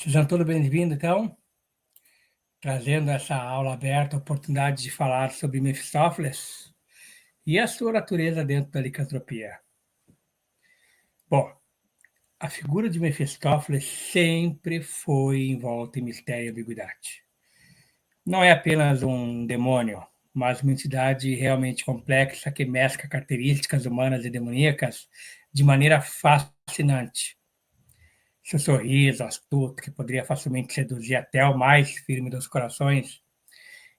Sejam todos bem-vindos, então, trazendo essa aula aberta, a oportunidade de falar sobre Mefistófeles e a sua natureza dentro da licantropia. Bom, a figura de Mefistófeles sempre foi envolta em mistério e ambiguidade. Não é apenas um demônio, mas uma entidade realmente complexa que mescla características humanas e demoníacas de maneira fascinante. Seu sorriso astuto, que poderia facilmente seduzir até o mais firme dos corações,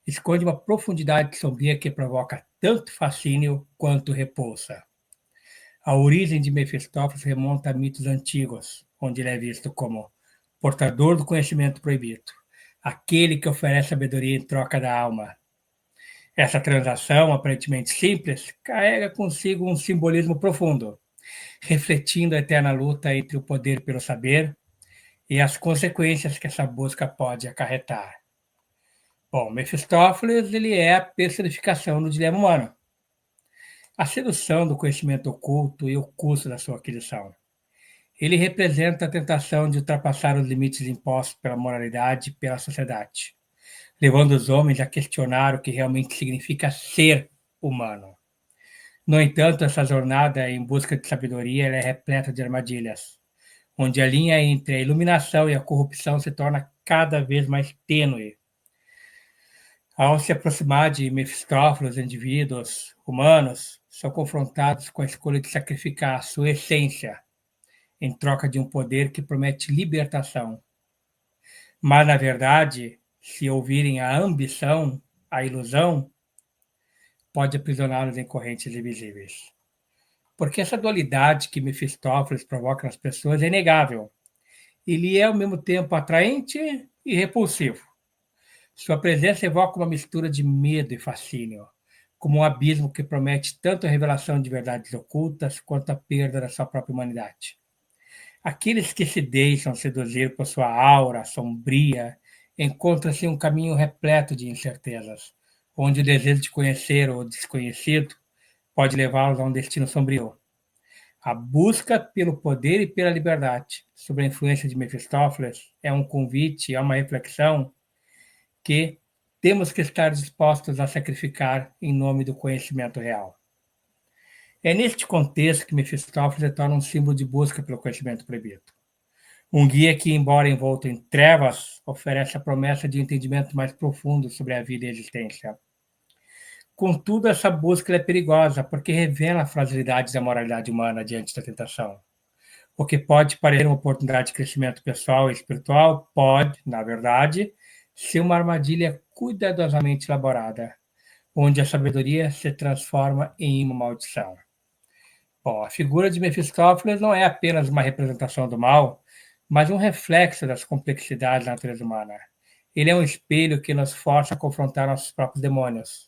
esconde uma profundidade sombria que provoca tanto fascínio quanto repulsa. A origem de Mefistófeles remonta a mitos antigos, onde ele é visto como portador do conhecimento proibido, aquele que oferece sabedoria em troca da alma. Essa transação, aparentemente simples, carrega consigo um simbolismo profundo, refletindo a eterna luta entre o poder pelo saber e as consequências que essa busca pode acarretar. Bom, Mefistófeles ele é a personificação do dilema humano, a sedução do conhecimento oculto e o custo da sua aquisição. Ele representa a tentação de ultrapassar os limites impostos pela moralidade e pela sociedade, levando os homens a questionar o que realmente significa ser humano. No entanto, essa jornada em busca de sabedoria é repleta de armadilhas, onde a linha entre a iluminação e a corrupção se torna cada vez mais tênue. Ao se aproximar de Mefistófeles, indivíduos humanos são confrontados com a escolha de sacrificar a sua essência em troca de um poder que promete libertação. Mas, na verdade, se ouvirem a ambição, a ilusão, pode aprisioná-los em correntes invisíveis. Porque essa dualidade que Mefistófeles provoca nas pessoas é inegável. Ele é, ao mesmo tempo, atraente e repulsivo. Sua presença evoca uma mistura de medo e fascínio, como um abismo que promete tanto a revelação de verdades ocultas quanto a perda da sua própria humanidade. Aqueles que se deixam seduzir por sua aura sombria encontram-se em um caminho repleto de incertezas, onde o desejo de conhecer o desconhecido pode levá-los a um destino sombrio. A busca pelo poder e pela liberdade, sob a influência de Mefistófeles, é um convite a uma reflexão que temos que estar dispostos a sacrificar em nome do conhecimento real. É neste contexto que Mefistófeles se torna um símbolo de busca pelo conhecimento proibido. Um guia que, embora envolto em trevas, oferece a promessa de entendimento mais profundo sobre a vida e a existência. Contudo, essa busca é perigosa porque revela a fragilidade da moralidade humana diante da tentação. O que pode parecer uma oportunidade de crescimento pessoal e espiritual pode, na verdade, ser uma armadilha cuidadosamente elaborada, onde a sabedoria se transforma em uma maldição. Bom, a figura de Mefistófeles não é apenas uma representação do mal, mas um reflexo das complexidades da natureza humana. Ele é um espelho que nos força a confrontar nossos próprios demônios,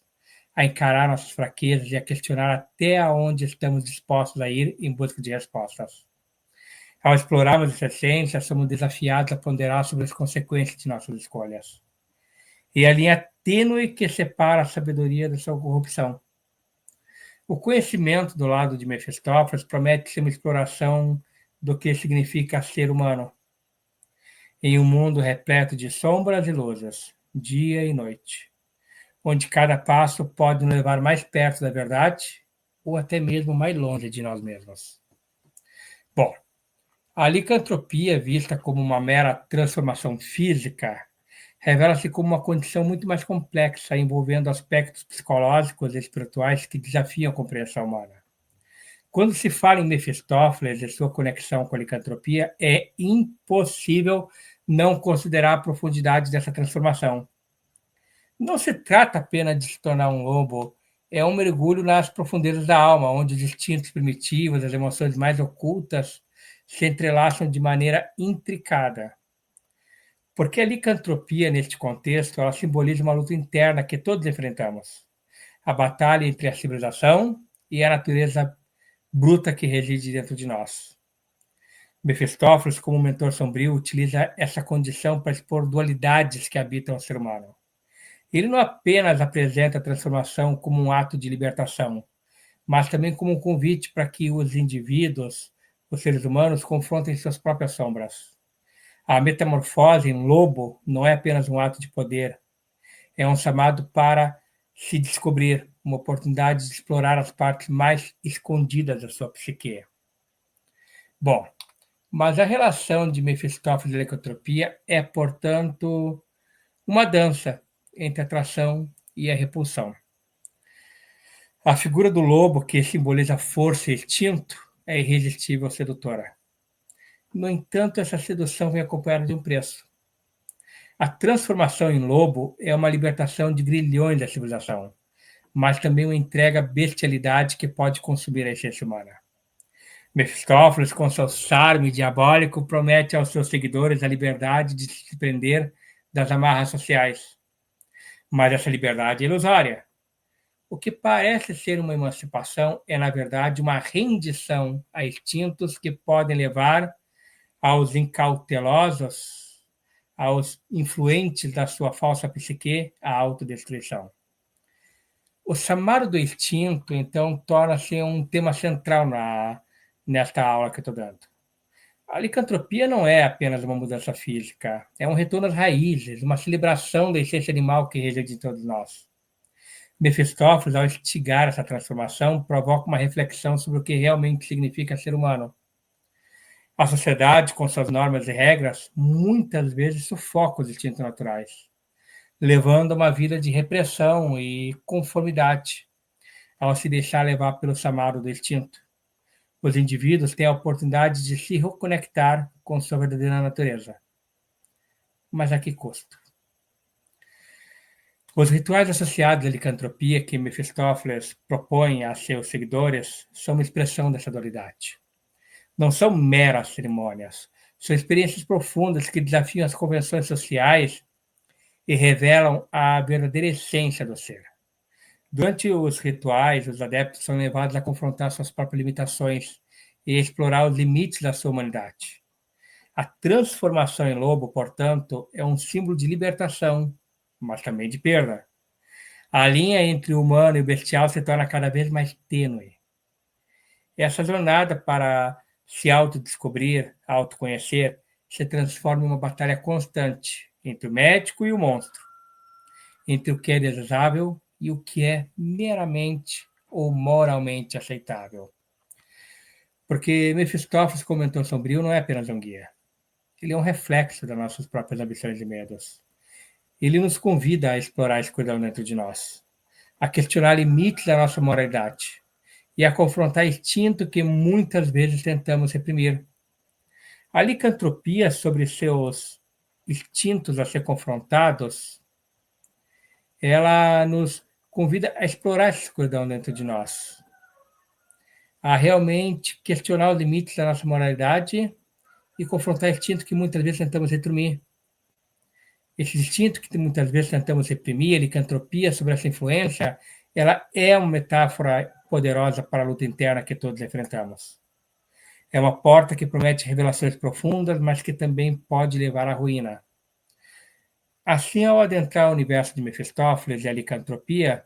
a encarar nossas fraquezas e a questionar até onde estamos dispostos a ir em busca de respostas. Ao explorarmos essa essência, somos desafiados a ponderar sobre as consequências de nossas escolhas. E a linha tênue que separa a sabedoria da sua corrupção. O conhecimento do lado de Mefistófeles promete ser uma exploração do que significa ser humano, em um mundo repleto de sombras e luzes, dia e noite, onde cada passo pode nos levar mais perto da verdade ou até mesmo mais longe de nós mesmos. Bom, a licantropia, vista como uma mera transformação física, revela-se como uma condição muito mais complexa, envolvendo aspectos psicológicos e espirituais que desafiam a compreensão humana. Quando se fala em Mefistófeles e sua conexão com a licantropia, é impossível não considerar a profundidade dessa transformação. Não se trata apenas de se tornar um lobo, é um mergulho nas profundezas da alma, onde os instintos primitivos, as emoções mais ocultas, se entrelaçam de maneira intricada. Porque a licantropia, neste contexto, ela simboliza uma luta interna que todos enfrentamos. A batalha entre a civilização e a natureza bruta que reside dentro de nós. Mefistófeles, como mentor sombrio, utiliza essa condição para expor dualidades que habitam o ser humano. Ele não apenas apresenta a transformação como um ato de libertação, mas também como um convite para que os indivíduos, os seres humanos, confrontem suas próprias sombras. A metamorfose em lobo não é apenas um ato de poder, é um chamado para se descobrir, uma oportunidade de explorar as partes mais escondidas da sua psique. Bom, mas a relação de Mefistófeles e licantropia é, portanto, uma dança entre a atração e a repulsão. A figura do lobo, que simboliza força e instinto, é irresistível sedutora. No entanto, essa sedução vem acompanhada de um preço. A transformação em lobo é uma libertação de grilhões da civilização, mas também uma entrega à bestialidade que pode consumir a essência humana. Mefistófeles, com seu charme diabólico, promete aos seus seguidores a liberdade de se prender das amarras sociais. Mas essa liberdade é ilusória. O que parece ser uma emancipação é, na verdade, uma rendição a instintos que podem levar aos incautelosos, aos influentes da sua falsa psique, à autodestruição. O chamado do instinto, então, torna-se um tema central nesta aula que eu estou dando. A licantropia não é apenas uma mudança física, é um retorno às raízes, uma celebração da essência animal que reside em todos nós. Mefistófeles, ao instigar essa transformação, provoca uma reflexão sobre o que realmente significa ser humano. A sociedade, com suas normas e regras, muitas vezes sufoca os instintos naturais, levando a uma vida de repressão e conformidade, ao se deixar levar pelo chamado do instinto. Os indivíduos têm a oportunidade de se reconectar com sua verdadeira natureza. Mas a que custo? Os rituais associados à licantropia que Mefistófeles propõe a seus seguidores são uma expressão dessa dualidade. Não são meras cerimônias, são experiências profundas que desafiam as convenções sociais e revelam a verdadeira essência do ser. Durante os rituais, os adeptos são levados a confrontar suas próprias limitações e explorar os limites da sua humanidade. A transformação em lobo, portanto, é um símbolo de libertação, mas também de perda. A linha entre o humano e o bestial se torna cada vez mais tênue. Essa jornada para se autodescobrir, autoconhecer, se transforma em uma batalha constante entre o médico e o monstro, entre o que é desejável e o que é meramente ou moralmente aceitável. Porque Mefistófeles, como mentor sombrio, não é apenas um guia. Ele é um reflexo das nossas próprias ambições e medos. Ele nos convida a explorar a escuridão dentro de nós, a questionar limites da nossa moralidade e a confrontar instinto que muitas vezes tentamos reprimir. A licantropia sobre seus instintos a ser confrontados, ela nos convida a explorar essa escuridão dentro de nós, a realmente questionar os limites da nossa moralidade e confrontar instinto que muitas vezes tentamos reprimir. Esse instinto que muitas vezes tentamos reprimir, a licantropia sobre essa influência, ela é uma metáfora poderosa para a luta interna que todos enfrentamos. É uma porta que promete revelações profundas, mas que também pode levar à ruína. Assim, ao adentrar o universo de Mefistófeles e a licantropia,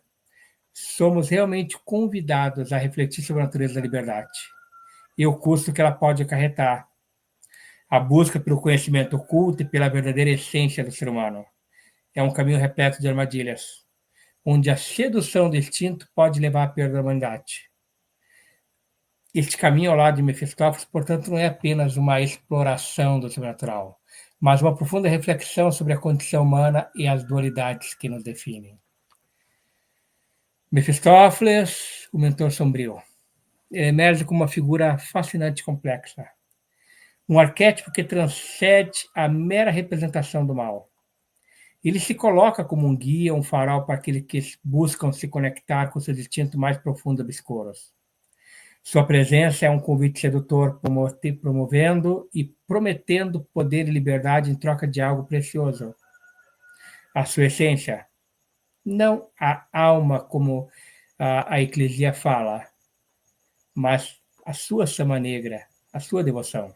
somos realmente convidados a refletir sobre a natureza da liberdade e o custo que ela pode acarretar. A busca pelo conhecimento oculto e pela verdadeira essência do ser humano é um caminho repleto de armadilhas, onde a sedução do instinto pode levar à perda da humanidade. Este caminho ao lado de Mefistófeles, portanto, não é apenas uma exploração do sobrenatural, mas uma profunda reflexão sobre a condição humana e as dualidades que nos definem. Mefistófeles, o mentor sombrio, ele emerge como uma figura fascinante e complexa. Um arquétipo que transcende a mera representação do mal. Ele se coloca como um guia, um farol para aqueles que buscam se conectar com seus instintos mais profundos e obscuros. Sua presença é um convite sedutor, promovendo e prometendo poder e liberdade em troca de algo precioso. A sua essência, não a alma como a eclesia fala, mas a sua chama negra, a sua devoção.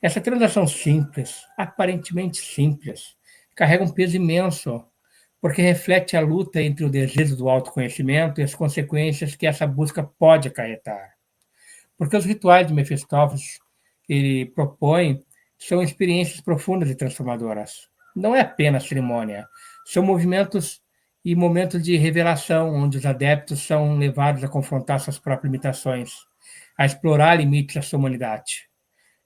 Essa transação simples, aparentemente simples, carrega um peso imenso, porque reflete a luta entre o desejo do autoconhecimento e as consequências que essa busca pode acarretar. Porque os rituais de Mefistófeles ele propõe são experiências profundas e transformadoras. Não é apenas cerimônia, são movimentos e momentos de revelação, onde os adeptos são levados a confrontar suas próprias limitações, a explorar limites da sua humanidade.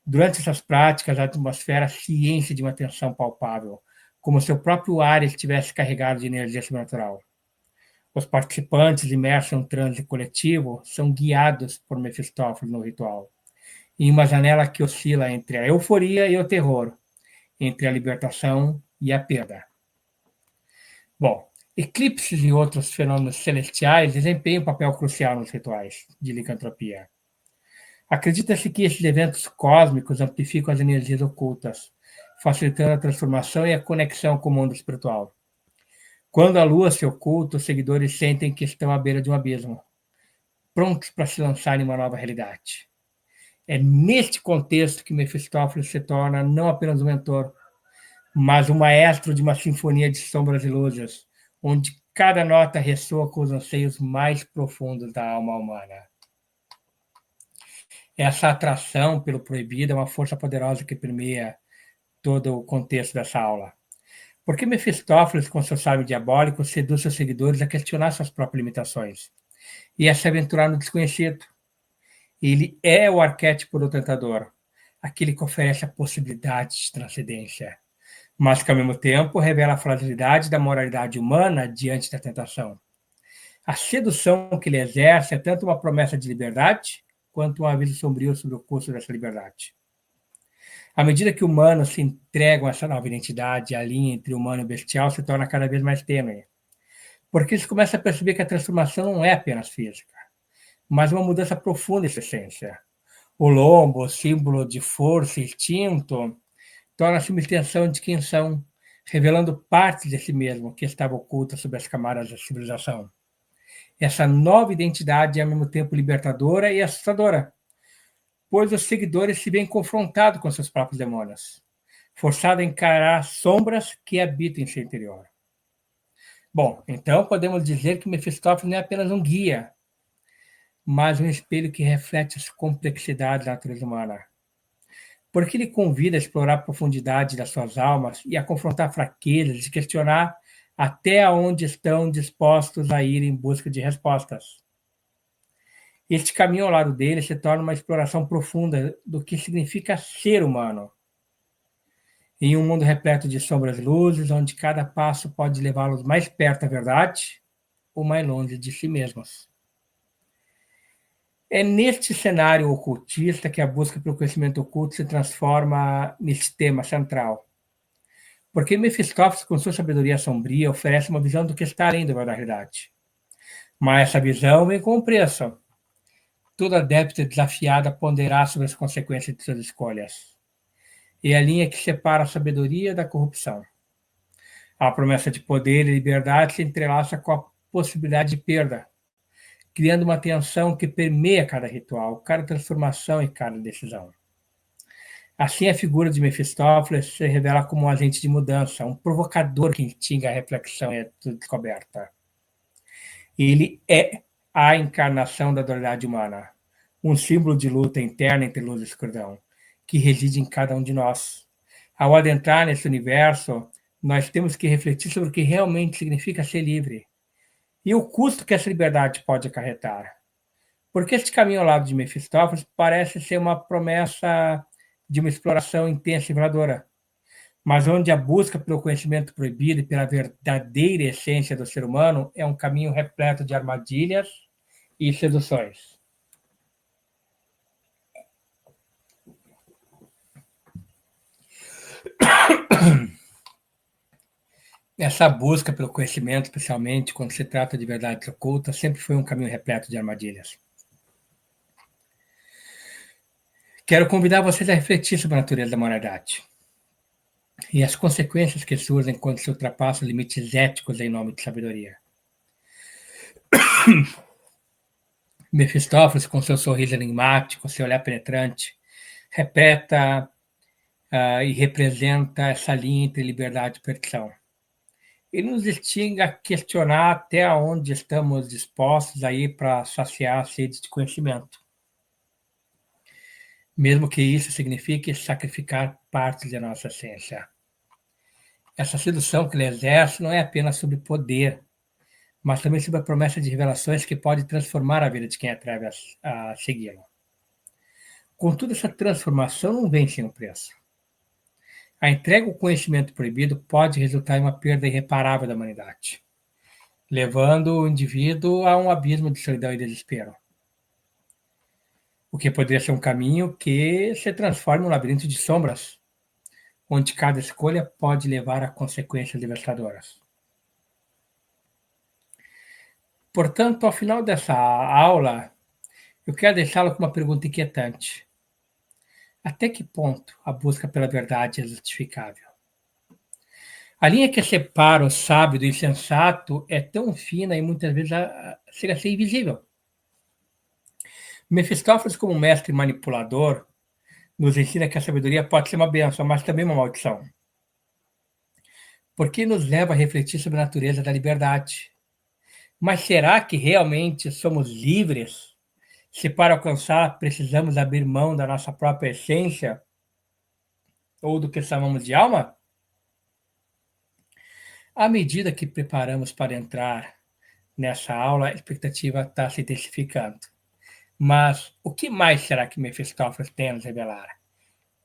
Durante essas práticas, a atmosfera se enche de uma tensão palpável, como se o próprio ar estivesse carregado de energia sobrenatural. Os participantes, imersos em um transe coletivo, são guiados por Mefistófeles no ritual, em uma janela que oscila entre a euforia e o terror, entre a libertação e a perda. Bom, eclipses e outros fenômenos celestiais desempenham um papel crucial nos rituais de licantropia. Acredita-se que esses eventos cósmicos amplificam as energias ocultas, facilitando a transformação e a conexão com o mundo espiritual. Quando a lua se oculta, os seguidores sentem que estão à beira de um abismo, prontos para se lançar em uma nova realidade. É neste contexto que Mefistófeles se torna não apenas um mentor, mas o maestro de uma sinfonia de sombras e luzes, onde cada nota ressoa com os anseios mais profundos da alma humana. Essa atração pelo proibido é uma força poderosa que permeia todo o contexto dessa aula. Porque Mefistófeles, com seu sábio diabólico, seduz seus seguidores a questionar suas próprias limitações e a se aventurar no desconhecido. Ele é o arquétipo do tentador, aquele que oferece a possibilidade de transcendência, mas que, ao mesmo tempo, revela a fragilidade da moralidade humana diante da tentação. A sedução que ele exerce é tanto uma promessa de liberdade, quanto um aviso sombrio sobre o custo dessa liberdade. À medida que humanos se entregam a essa nova identidade, a linha entre humano e bestial se torna cada vez mais tênue, porque eles começam a perceber que a transformação não é apenas física, mas uma mudança profunda em sua essência. O lombo, símbolo de força e instinto, torna-se uma extensão de quem são, revelando partes de si mesmo que estava oculta sob as camadas da civilização. Essa nova identidade é ao mesmo tempo libertadora e assustadora, pois os seguidores se veem confrontados com seus próprios demônios, forçados a encarar sombras que habitam em seu interior. Bom, então podemos dizer que Mefistófeles não é apenas um guia, mas um espelho que reflete as complexidades da natureza humana. Porque ele convida a explorar a profundidade das suas almas e a confrontar fraquezas e questionar até onde estão dispostos a ir em busca de respostas. Este caminho ao lado dele se torna uma exploração profunda do que significa ser humano. Em um mundo repleto de sombras e luzes, onde cada passo pode levá-los mais perto da verdade ou mais longe de si mesmos. É neste cenário ocultista que a busca pelo conhecimento oculto se transforma nesse tema central. Porque Mefistófeles, com sua sabedoria sombria, oferece uma visão do que está além da realidade. Mas essa visão vem com um preço. Todo adepto é desafiado a ponderar sobre as consequências de suas escolhas. E a linha que separa a sabedoria da corrupção. A promessa de poder e liberdade se entrelaça com a possibilidade de perda, criando uma tensão que permeia cada ritual, cada transformação e cada decisão. Assim, a figura de Mefistófeles se revela como um agente de mudança, um provocador que instiga a reflexão e a descoberta. Ele é a encarnação da dualidade humana, um símbolo de luta interna entre luz e escuridão, que reside em cada um de nós. Ao adentrar nesse universo, nós temos que refletir sobre o que realmente significa ser livre e o custo que essa liberdade pode acarretar. Porque este caminho ao lado de Mefistófeles parece ser uma promessa de uma exploração intensa e reveladora, mas onde a busca pelo conhecimento proibido e pela verdadeira essência do ser humano é um caminho repleto de armadilhas e seduções. Essa busca pelo conhecimento, especialmente quando se trata de verdades ocultas, sempre foi um caminho repleto de armadilhas. Quero convidar vocês a refletir sobre a natureza da moralidade e as consequências que surgem quando se ultrapassa limites éticos em nome de sabedoria. Mefistófeles, com seu sorriso enigmático, seu olhar penetrante, repete e representa essa linha entre liberdade e perdição. Ele nos instiga a questionar até onde estamos dispostos a ir para saciar a sede de conhecimento. mesmo que isso signifique sacrificar parte da nossa essência. Essa sedução que ele exerce não é apenas sobre poder, mas também sobre a promessa de revelações que pode transformar a vida de quem atreve a segui-lo. Contudo, essa transformação não vem sem um preço. A entrega ao conhecimento proibido pode resultar em uma perda irreparável da humanidade, levando o indivíduo a um abismo de solidão e desespero, o que poderia ser um caminho que se transforma em um labirinto de sombras, onde cada escolha pode levar a consequências devastadoras. Portanto, ao final dessa aula, eu quero deixá-lo com uma pergunta inquietante. Até que ponto a busca pela verdade é justificável? A linha que separa o sábio do insensato é tão fina e muitas vezes chega a ser invisível. Mefistófeles, como mestre manipulador, nos ensina que a sabedoria pode ser uma bênção, mas também uma maldição, porque nos leva a refletir sobre a natureza da liberdade. Mas será que realmente somos livres? Se para alcançar precisamos abrir mão da nossa própria essência ou do que chamamos de alma? À medida que preparamos para entrar nessa aula, a expectativa está se intensificando. Mas o que mais será que Mefistófeles tem a nos revelar?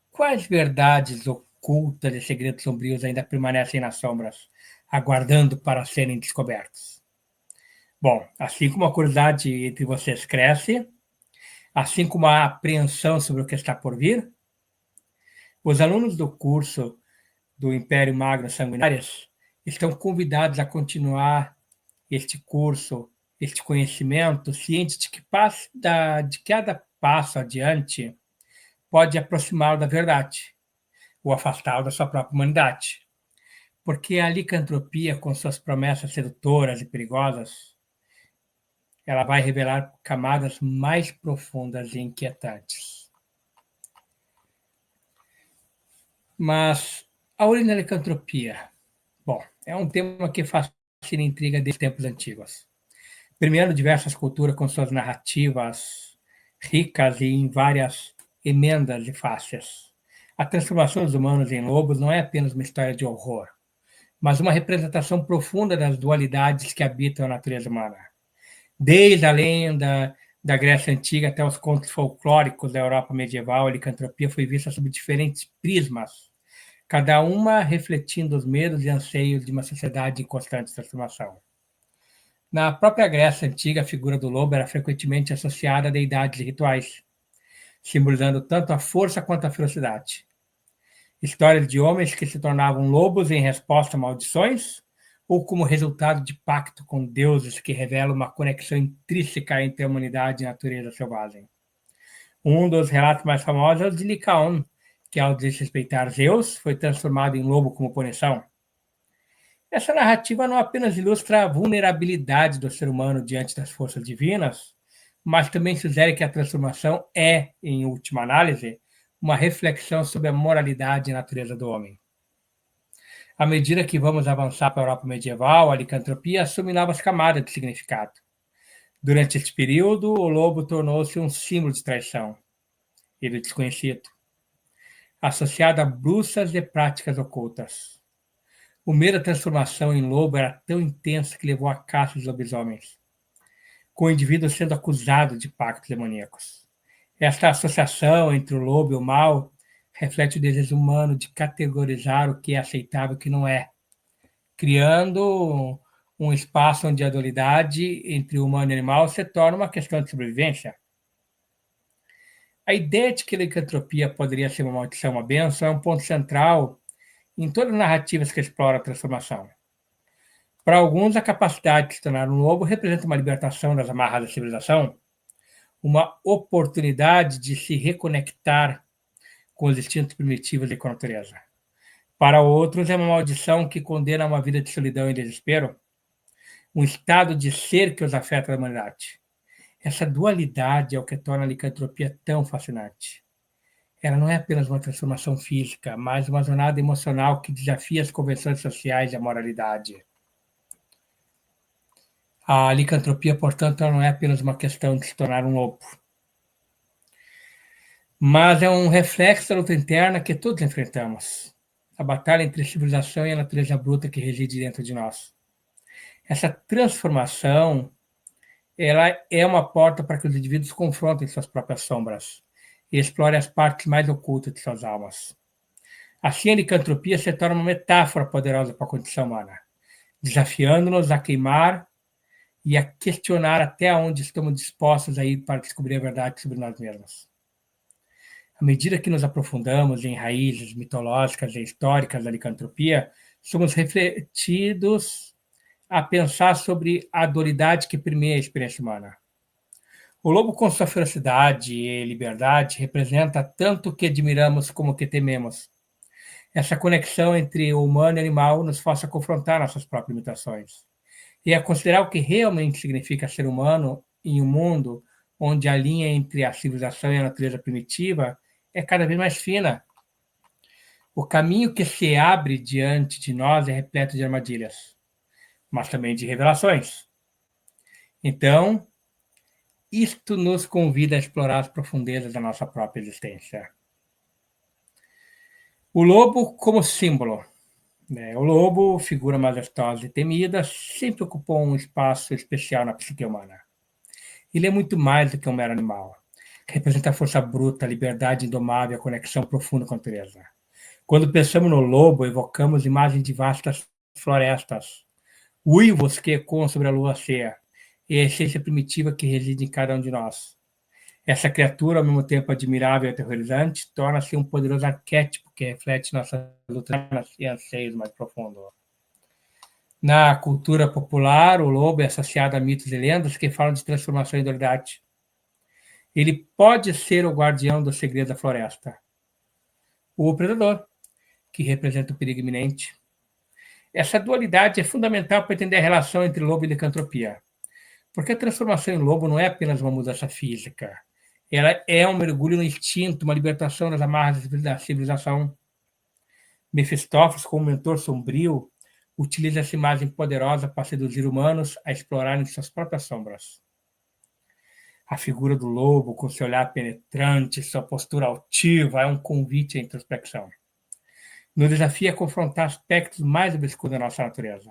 Quais verdades ocultas e segredos sombrios ainda permanecem nas sombras, aguardando para serem descobertos? Bom, assim como a curiosidade entre vocês cresce, assim como a apreensão sobre o que está por vir, os alunos do curso do Império Magno Sanguinárias estão convidados a continuar este curso, este conhecimento, ciente de que de cada passo adiante pode aproximá-lo da verdade ou afastá-lo da sua própria humanidade. Porque a licantropia, com suas promessas sedutoras e perigosas, ela vai revelar camadas mais profundas e inquietantes. Mas a origem da licantropia, bom, é um tema que fascina e intriga desde tempos antigos. Permeando diversas culturas com suas narrativas ricas e em várias emendas e faces. A transformação dos humanos em lobos não é apenas uma história de horror, mas uma representação profunda das dualidades que habitam a natureza humana. Desde a lenda da Grécia Antiga até os contos folclóricos da Europa medieval, a licantropia foi vista sob diferentes prismas, cada uma refletindo os medos e anseios de uma sociedade em constante transformação. Na própria Grécia Antiga, a figura do lobo era frequentemente associada a deidades e rituais, simbolizando tanto a força quanto a ferocidade. Histórias de homens que se tornavam lobos em resposta a maldições, ou como resultado de pacto com deuses que revelam uma conexão intrínseca entre a humanidade e a natureza selvagem. Um dos relatos mais famosos é o de Licaon, que ao desrespeitar Zeus, foi transformado em lobo como punição. Essa narrativa não apenas ilustra a vulnerabilidade do ser humano diante das forças divinas, mas também sugere que a transformação é, em última análise, uma reflexão sobre a moralidade e a natureza do homem. À medida que vamos avançar para a Europa medieval, a licantropia assume novas camadas de significado. Durante este período, o lobo tornou-se um símbolo de traição e do desconhecido, associado a bruxas e práticas ocultas. O medo da transformação em lobo era tão intenso que levou à caça de lobisomens, com o indivíduo sendo acusado de pactos demoníacos. Esta associação entre o lobo e o mal reflete o desejo humano de categorizar o que é aceitável e o que não é, criando um espaço onde a dualidade entre o humano e o animal se torna uma questão de sobrevivência. A ideia de que a licantropia poderia ser uma maldição, uma bênção, é um ponto central em todas as narrativas que exploram a transformação. Para alguns, a capacidade de se tornar um lobo representa uma libertação das amarras da civilização, uma oportunidade de se reconectar com os instintos primitivos e com a natureza. Para outros, é uma maldição que condena a uma vida de solidão e desespero, um estado de ser que os afeta da humanidade. Essa dualidade é o que torna a licantropia tão fascinante. Ela não é apenas uma transformação física, mas uma jornada emocional que desafia as convenções sociais e a moralidade. A licantropia, portanto, não é apenas uma questão de se tornar um lobo. mas é um reflexo da luta interna que todos enfrentamos. A batalha entre a civilização e a natureza bruta que reside dentro de nós. Essa transformação, ela é uma porta para que os indivíduos confrontem suas próprias sombras e explorem as partes mais ocultas de suas almas. Assim, a licantropia se torna uma metáfora poderosa para a condição humana, desafiando-nos a queimar e a questionar até onde estamos dispostos a ir para descobrir a verdade sobre nós mesmos. À medida que nos aprofundamos em raízes mitológicas e históricas da licantropia, somos refletidos a pensar sobre a dualidade que permeia a experiência humana. O lobo, com sua ferocidade e liberdade, representa tanto o que admiramos como o que tememos. Essa conexão entre o humano e o animal nos força a confrontar nossas próprias limitações e a considerar o que realmente significa ser humano em um mundo onde a linha entre a civilização e a natureza primitiva é cada vez mais fina. O caminho que se abre diante de nós é repleto de armadilhas, mas também de revelações. Então, isto nos convida a explorar as profundezas da nossa própria existência. O lobo como símbolo. O lobo, figura majestosa e temida, sempre ocupou um espaço especial na psique humana. Ele é muito mais do que um mero animal. Representa a força bruta, a liberdade indomável, a conexão profunda com a natureza. Quando pensamos no lobo, evocamos imagens de vastas florestas, uivos que ecoam sobre a lua cheia, e a essência primitiva que reside em cada um de nós. Essa criatura, ao mesmo tempo admirável e aterrorizante, torna-se um poderoso arquétipo que reflete nossas lutas e anseios mais profundos. Na cultura popular, o lobo é associado a mitos e lendas que falam de transformação e dualidade. Ele pode ser o guardião do segredo da floresta, ou o predador, que representa o perigo iminente. Essa dualidade é fundamental para entender a relação entre lobo e licantropia, porque a transformação em lobo não é apenas uma mudança física, ela é um mergulho no instinto, uma libertação das amarras da civilização. Mefistófeles, como mentor sombrio, utiliza essa imagem poderosa para seduzir humanos a explorarem suas próprias sombras. A figura do lobo, com seu olhar penetrante, sua postura altiva, é um convite à introspecção. Nos desafia a confrontar aspectos mais obscuros da nossa natureza.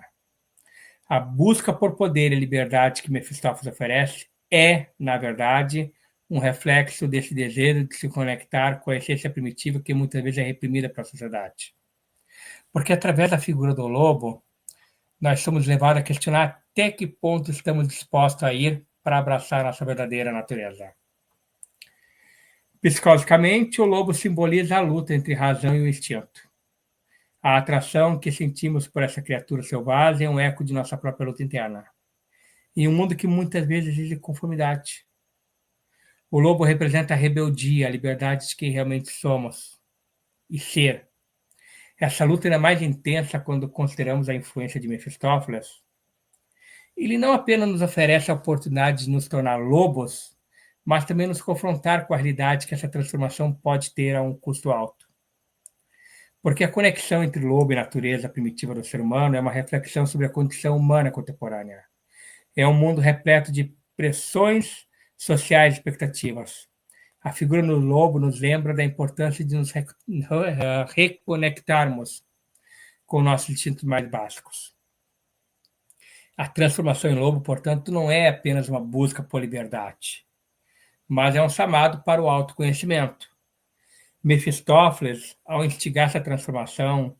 A busca por poder e liberdade que Mefistófeles oferece é, na verdade, um reflexo desse desejo de se conectar com a essência primitiva que muitas vezes é reprimida pela sociedade. Porque através da figura do lobo, nós somos levados a questionar até que ponto estamos dispostos a ir para abraçar a nossa verdadeira natureza. Psicologicamente, o lobo simboliza a luta entre a razão e o instinto. A atração que sentimos por essa criatura selvagem é um eco de nossa própria luta interna. Em um mundo que muitas vezes exige conformidade. O lobo representa a rebeldia, a liberdade de quem realmente somos e ser. Essa luta ainda é mais intensa quando consideramos a influência de Mefistófeles. Ele não apenas nos oferece a oportunidade de nos tornar lobos, mas também nos confrontar com a realidade que essa transformação pode ter a um custo alto. Porque a conexão entre lobo e natureza primitiva do ser humano é uma reflexão sobre a condição humana contemporânea. É um mundo repleto de pressões sociais e expectativas. A figura do lobo nos lembra da importância de nos reconectarmos com nossos instintos mais básicos. A transformação em lobo, portanto, não é apenas uma busca por liberdade, mas é um chamado para o autoconhecimento. Mefistófeles, ao instigar essa transformação,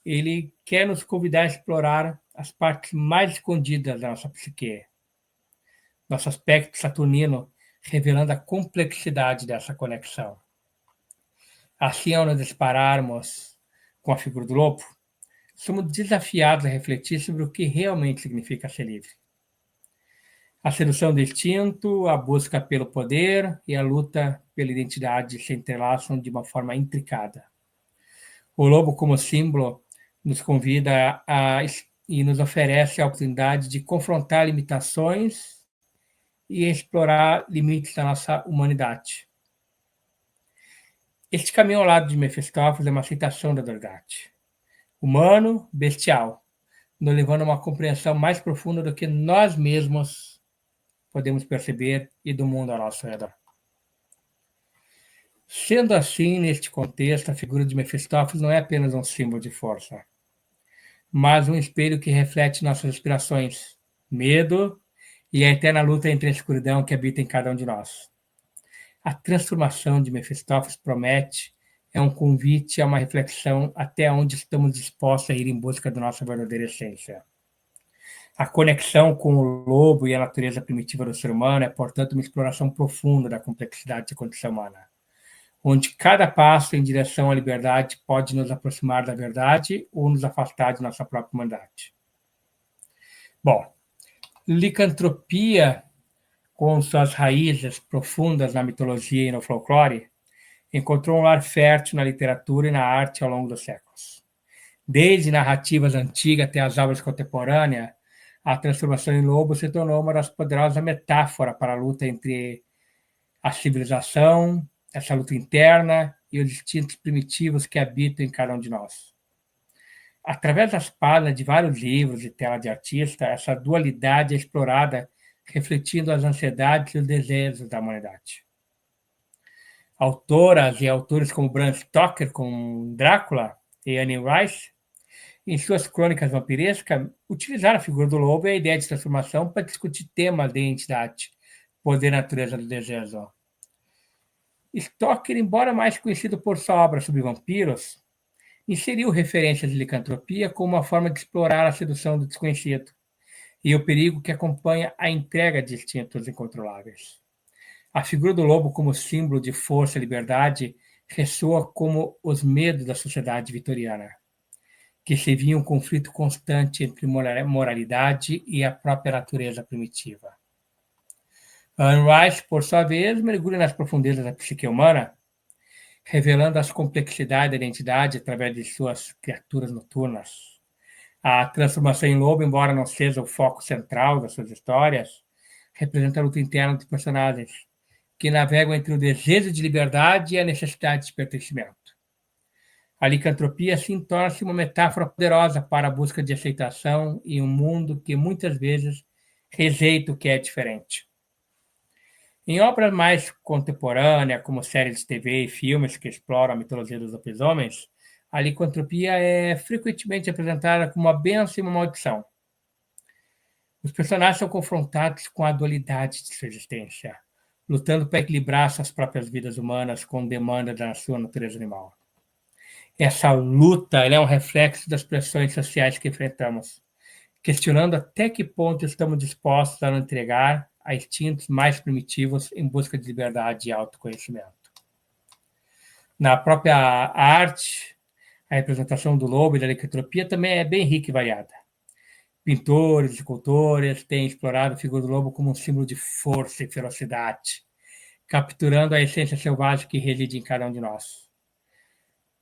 ele quer nos convidar a explorar as partes mais escondidas da nossa psique, nosso aspecto saturnino, revelando a complexidade dessa conexão. Assim, ao nos dispararmos com a figura do lobo, somos desafiados a refletir sobre o que realmente significa ser livre. A sedução do instinto, a busca pelo poder e a luta pela identidade se entrelaçam de uma forma intricada. O lobo, como símbolo, nos convida e nos oferece a oportunidade de confrontar limitações e explorar limites da nossa humanidade. Este caminho ao lado de Mefistófeles é uma aceitação da dualidade. Humano, bestial, nos levando a uma compreensão mais profunda do que nós mesmos podemos perceber e do mundo ao nosso redor. Sendo assim, neste contexto, a figura de Mefistófeles não é apenas um símbolo de força, mas um espelho que reflete nossas aspirações, medo e a eterna luta entre a escuridão que habita em cada um de nós. A transformação de Mefistófeles promete é um convite a uma reflexão até onde estamos dispostos a ir em busca da nossa verdadeira essência. A conexão com o lobo e a natureza primitiva do ser humano é, portanto, uma exploração profunda da complexidade da condição humana, onde cada passo em direção à liberdade pode nos aproximar da verdade ou nos afastar de nossa própria humanidade. Bom, licantropia, com suas raízes profundas na mitologia e no folclore, encontrou um lar fértil na literatura e na arte ao longo dos séculos. Desde narrativas antigas até as obras contemporâneas, a transformação em lobo se tornou uma das poderosas metáforas para a luta entre a civilização, essa luta interna e os instintos primitivos que habitam em cada um de nós. Através das páginas de vários livros e tela de artista, essa dualidade é explorada, refletindo as ansiedades e os desejos da humanidade. Autoras e autores como Bram Stoker, com Drácula, e Anne Rice, em suas crônicas vampirescas, utilizaram a figura do lobo e a ideia de transformação para discutir temas de identidade, poder e natureza do desejo. Stoker, embora mais conhecido por sua obra sobre vampiros, inseriu referências de licantropia como uma forma de explorar a sedução do desconhecido e o perigo que acompanha a entrega de instintos incontroláveis. A figura do lobo como símbolo de força e liberdade ressoa como os medos da sociedade vitoriana, que se via um conflito constante entre moralidade e a própria natureza primitiva. Anne Rice, por sua vez, mergulha nas profundezas da psique humana, revelando as complexidades da identidade através de suas criaturas noturnas. A transformação em lobo, embora não seja o foco central das suas histórias, representa a luta interna dos personagens, que navegam entre o desejo de liberdade e a necessidade de pertencimento. A licantropia, assim, torna-se uma metáfora poderosa para a busca de aceitação em um mundo que muitas vezes rejeita o que é diferente. Em obras mais contemporâneas, como séries de TV e filmes que exploram a mitologia dos lobisomens, a licantropia é frequentemente apresentada como uma bênção e uma maldição. Os personagens são confrontados com a dualidade de sua existência, lutando para equilibrar suas próprias vidas humanas com demandas da sua natureza animal. Essa luta é um reflexo das pressões sociais que enfrentamos, questionando até que ponto estamos dispostos a nos entregar a instintos mais primitivos em busca de liberdade e autoconhecimento. Na própria arte, a representação do lobo e da licantropia também é bem rica e variada. Pintores e escultores têm explorado a figura do lobo como um símbolo de força e ferocidade, capturando a essência selvagem que reside em cada um de nós.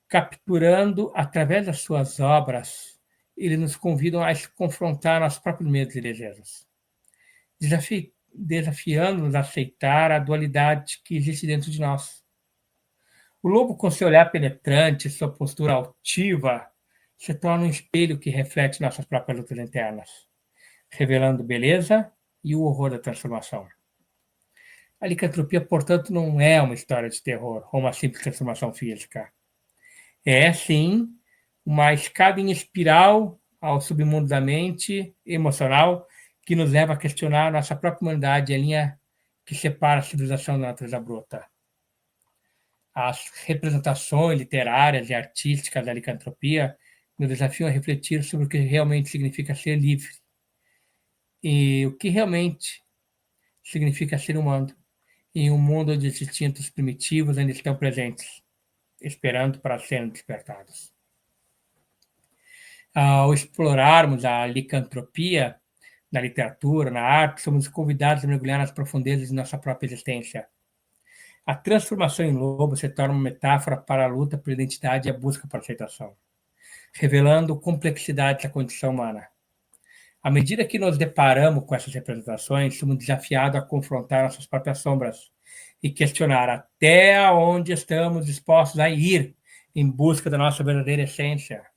Capturando, através das suas obras, eles nos convidam a se confrontar nossos próprios medos e desejos, desafiando-nos a aceitar a dualidade que existe dentro de nós. O lobo, com seu olhar penetrante, sua postura altiva, se torna um espelho que reflete nossas próprias lutas internas, revelando beleza e o horror da transformação. A licantropia, portanto, não é uma história de terror ou uma simples transformação física. É, sim, uma escada em espiral ao submundo da mente emocional que nos leva a questionar nossa própria humanidade, a linha que separa a civilização da natureza bruta. As representações literárias e artísticas da licantropia nos desafiam a refletir sobre o que realmente significa ser livre e o que realmente significa ser humano em um mundo onde os instintos primitivos ainda estão presentes, esperando para serem despertados. Ao explorarmos a licantropia na literatura, na arte, somos convidados a mergulhar nas profundezas de nossa própria existência. A transformação em lobo se torna uma metáfora para a luta por identidade e a busca por aceitação, revelando complexidades da condição humana. À medida que nos deparamos com essas representações, somos desafiados a confrontar nossas próprias sombras e questionar até onde estamos dispostos a ir em busca da nossa verdadeira essência.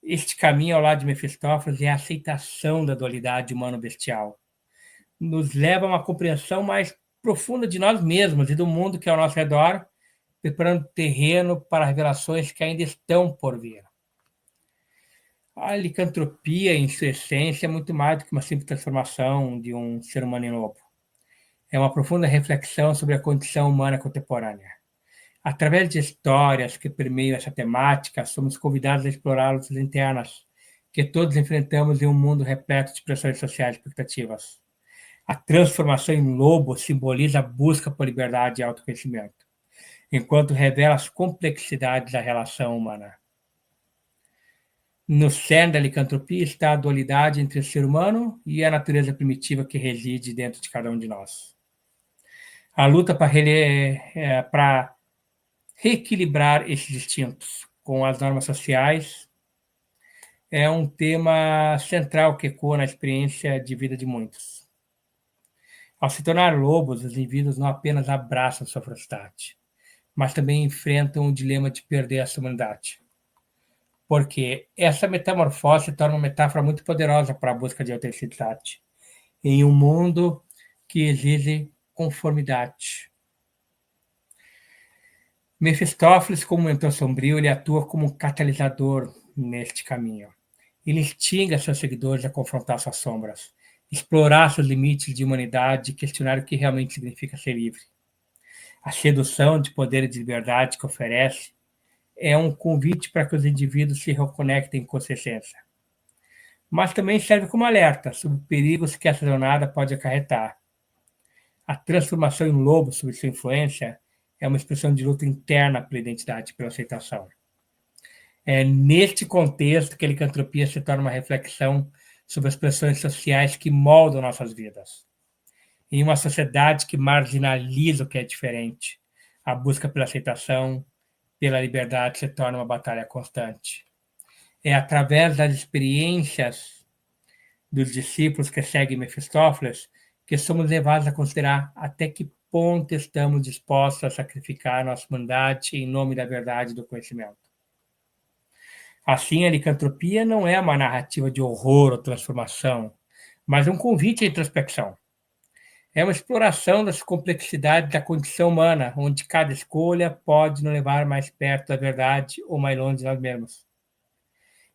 Este caminho ao lado de Mefistófeles é a aceitação da dualidade humano-bestial. Nos leva a uma compreensão mais profunda de nós mesmos e do mundo que é ao nosso redor preparando terreno para revelações que ainda estão por vir. A licantropia, em sua essência, é muito mais do que uma simples transformação de um ser humano em lobo. É uma profunda reflexão sobre a condição humana contemporânea. Através de histórias que permeiam essa temática, somos convidados a explorar lutas internas que todos enfrentamos em um mundo repleto de pressões sociais e expectativas. A transformação em lobo simboliza a busca por liberdade e autoconhecimento, enquanto revela as complexidades da relação humana. No cerne da licantropia está a dualidade entre o ser humano e a natureza primitiva que reside dentro de cada um de nós. A luta para reequilibrar esses instintos com as normas sociais é um tema central que ecoa na experiência de vida de muitos. Ao se tornar lobos, os indivíduos não apenas abraçam sua felicidade, mas também enfrentam o dilema de perder a sua humanidade. Porque essa metamorfose se torna uma metáfora muito poderosa para a busca de autenticidade em um mundo que exige conformidade. Mefistófeles, como mentor sombrio, ele atua como um catalisador neste caminho. Ele instiga seus seguidores a confrontar suas sombras, explorar seus limites de humanidade e questionar o que realmente significa ser livre. A sedução de poder e de liberdade que oferece é um convite para que os indivíduos se reconectem com sua essência. Mas também serve como alerta sobre perigos que essa jornada pode acarretar. A transformação em lobo sob sua influência é uma expressão de luta interna pela identidade e pela aceitação. É neste contexto que a licantropia se torna uma reflexão sobre as pressões sociais que moldam nossas vidas. Em uma sociedade que marginaliza o que é diferente, a busca pela aceitação, pela liberdade se torna uma batalha constante. É através das experiências dos discípulos que seguem Mefistófeles que somos levados a considerar até que ponto estamos dispostos a sacrificar nossa humanidade em nome da verdade e do conhecimento. Assim, a licantropia não é uma narrativa de horror ou transformação, mas um convite à introspecção. É uma exploração das complexidades da condição humana, onde cada escolha pode nos levar mais perto da verdade ou mais longe de nós mesmos.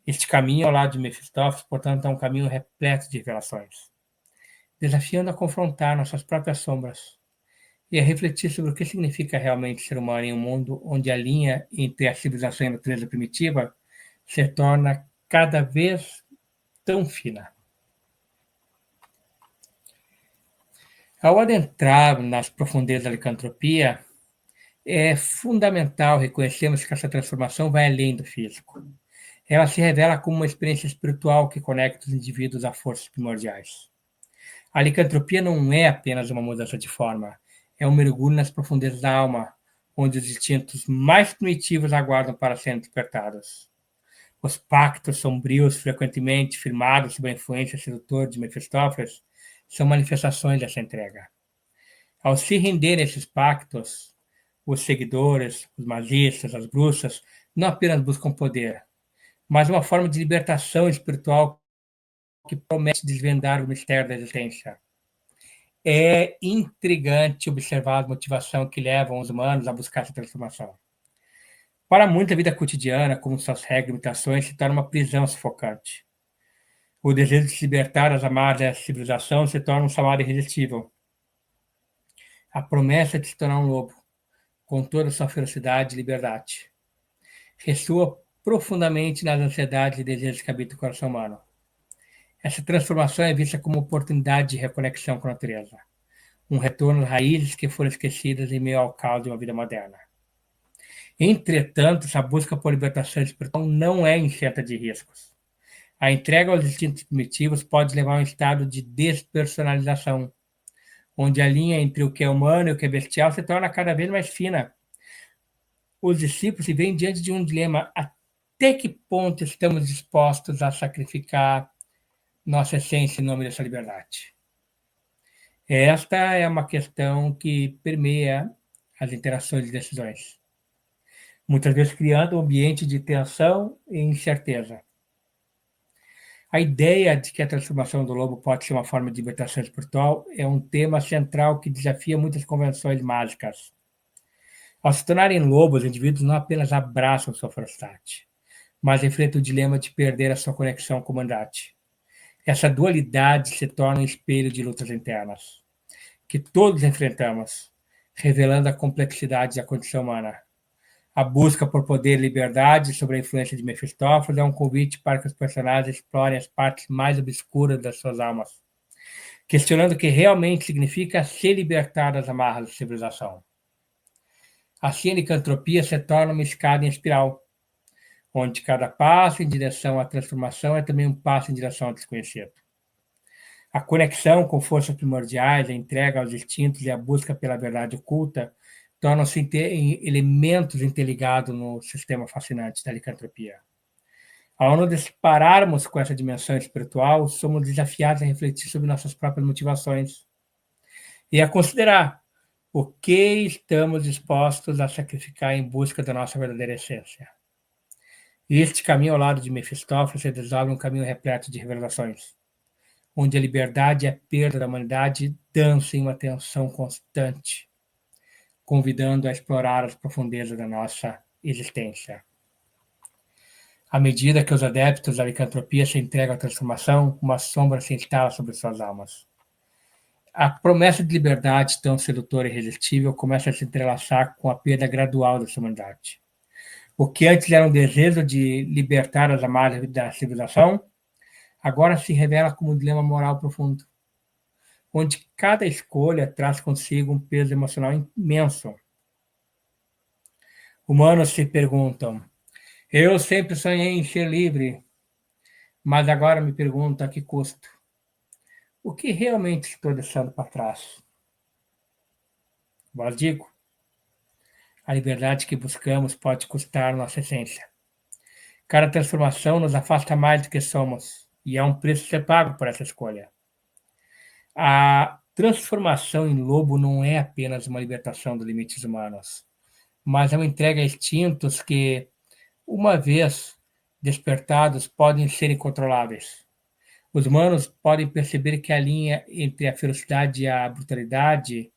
Este caminho ao lado de Mefistófeles, portanto, é um caminho repleto de revelações, desafiando a confrontar nossas próprias sombras e a refletir sobre o que significa realmente ser humano em um mundo onde a linha entre a civilização e a natureza primitiva se torna cada vez tão fina. Ao adentrar nas profundezas da licantropia, é fundamental reconhecermos que essa transformação vai além do físico. Ela se revela como uma experiência espiritual que conecta os indivíduos a forças primordiais. A licantropia não é apenas uma mudança de forma, é um mergulho nas profundezas da alma, onde os instintos mais primitivos aguardam para serem despertados. Os pactos sombrios, frequentemente firmados sob a influência sedutora de Mefistófeles, são manifestações dessa entrega. Ao se renderem a esses pactos, os seguidores, os magistas, as bruxas, não apenas buscam poder, mas uma forma de libertação espiritual que promete desvendar o mistério da existência. É intrigante observar a motivação que levam os humanos a buscar essa transformação. Para muita vida cotidiana, como suas regras e limitações, se torna uma prisão sufocante. O desejo de se libertar das amarras da civilização se torna um chamado irresistível. A promessa de se tornar um lobo, com toda a sua ferocidade e liberdade, ressoa profundamente nas ansiedades e desejos que habitam o coração humano. Essa transformação é vista como oportunidade de reconexão com a natureza, um retorno às raízes que foram esquecidas em meio ao caos de uma vida moderna. Entretanto, essa busca por libertação espiritual não é isenta de riscos. A entrega aos instintos primitivos pode levar a um estado de despersonalização, onde a linha entre o que é humano e o que é bestial se torna cada vez mais fina. Os discípulos se veem diante de um dilema: até que ponto estamos dispostos a sacrificar nossa essência em nome dessa liberdade? Esta é uma questão que permeia as interações e decisões, muitas vezes criando um ambiente de tensão e incerteza. A ideia de que a transformação do lobo pode ser uma forma de libertação espiritual é um tema central que desafia muitas convenções mágicas. Ao se tornarem lobos, os indivíduos não apenas abraçam sua forastade, mas enfrentam o dilema de perder a sua conexão com a humanidade. Essa dualidade se torna um espelho de lutas internas, que todos enfrentamos, revelando a complexidade da condição humana. A busca por poder e liberdade sob a influência de Mefistófeles é um convite para que os personagens explorem as partes mais obscuras das suas almas, questionando o que realmente significa se libertar das amarras da civilização. Assim, a licantropia se torna uma escada em espiral, onde cada passo em direção à transformação é também um passo em direção ao desconhecido. A conexão com forças primordiais, a entrega aos instintos e a busca pela verdade oculta tornam-se elementos interligados no sistema fascinante da licantropia. Ao nos depararmos com essa dimensão espiritual, somos desafiados a refletir sobre nossas próprias motivações e a considerar o que estamos dispostos a sacrificar em busca da nossa verdadeira essência. E este caminho ao lado de Mefistófeles se desenvolve um caminho repleto de revelações, onde a liberdade e a perda da humanidade dançam em uma tensão constante, convidando a explorar as profundezas da nossa existência. À medida que os adeptos da licantropia se entregam à transformação, uma sombra se instala sobre suas almas. A promessa de liberdade, tão sedutora e irresistível, começa a se entrelaçar com a perda gradual da sua humanidade. O que antes era um desejo de libertar as amarras da civilização, agora se revela como um dilema moral profundo, onde cada escolha traz consigo um peso emocional imenso. Humanos se perguntam: eu sempre sonhei em ser livre, mas agora me pergunto a que custo? O que realmente estou deixando para trás? Vós digo, a liberdade que buscamos pode custar nossa essência. Cada transformação nos afasta mais do que somos, e há um preço a ser pago por essa escolha. A transformação em lobo não é apenas uma libertação dos limites humanos, mas é uma entrega a instintos que, uma vez despertados, podem ser incontroláveis. Os humanos podem perceber que a linha entre a ferocidade e a brutalidade